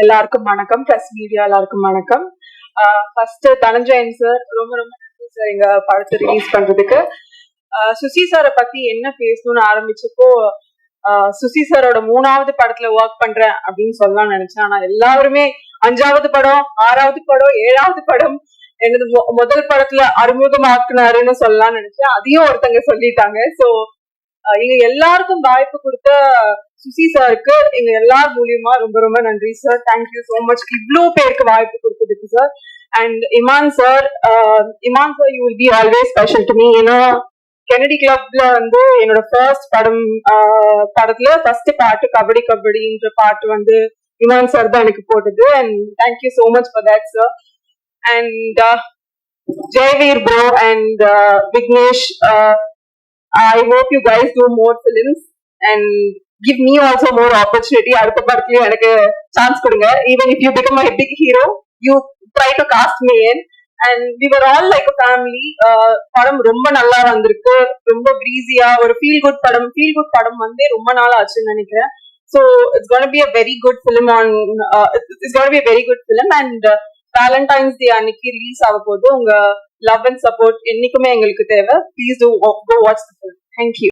எல்லாருக்கும் வணக்கம். Press media எல்லாருக்கும் வணக்கம். ஃபர்ஸ்ட் தனஞ்சயன் சார் ரொம்ப ரொம்ப நன்றி சார் எங்க படத்தை ரிலீஸ் பண்றதுக்கு. சுசி சாரை பத்தி என்ன பேசணும்னு ஆரம்பிச்சப்போ சுசி சாரோட 3வது படத்துல ஒர்க் பண்றேன் அப்படின்னு சொல்லலாம் நினைச்சேன். ஆனா எல்லாருமே 5வது படம், 6வது படம், 7வது படம் எனது முதல் படத்துல அறிமுகமாக்குனாருன்னு சொல்லலாம்னு நினைச்சேன். அதையும் ஒருத்தங்க சொல்லிட்டாங்க. ஸோ எங்க எல்லாருக்கும் வாய்ப்பு கொடுத்த சுசி சாருக்கு எங்க எல்லார் மூலியமா ரொம்ப ரொம்ப நன்றி சார். தேங்க்யூ ஸோ மச் இவ்வளோ பேருக்கு வாய்ப்பு கொடுத்ததுக்கு sir. And Imman sir you will be always special to me. ஏன்னா கெனடி கிளப்ல வந்து என்னோட ஃபர்ஸ்ட் படத்துல ஃபர்ஸ்ட் பாட்டு கபடி கபடின்ற பாட்டு இமான் சார் தான் எனக்கு போட்டது. And thank you so much for that sir. And Jayveer bro and Vignesh, I hope you guys do more films and give me also more opportunity. அடுத்த படத்துலயும் எனக்கு சான்ஸ் கொடுங்க. Even if you become a big hero, you try to cast me in. And we were all like a family. படம் ரொம்ப நல்லா வந்திருக்கு. ரொம்ப பிரீஸியா ஒரு ஃபீல் குட் படம் ரொம்ப நாள் ஆச்சுன்னு நினைக்கிறேன். So it's going to be a very good film and Valentine's Day அன்னைக்கு ரிலீஸ் ஆக போது. உங்க லவ் அண்ட் சப்போர்ட் என்னைக்குமே எங்களுக்கு தேவை. Please do go watch the film. Thank you.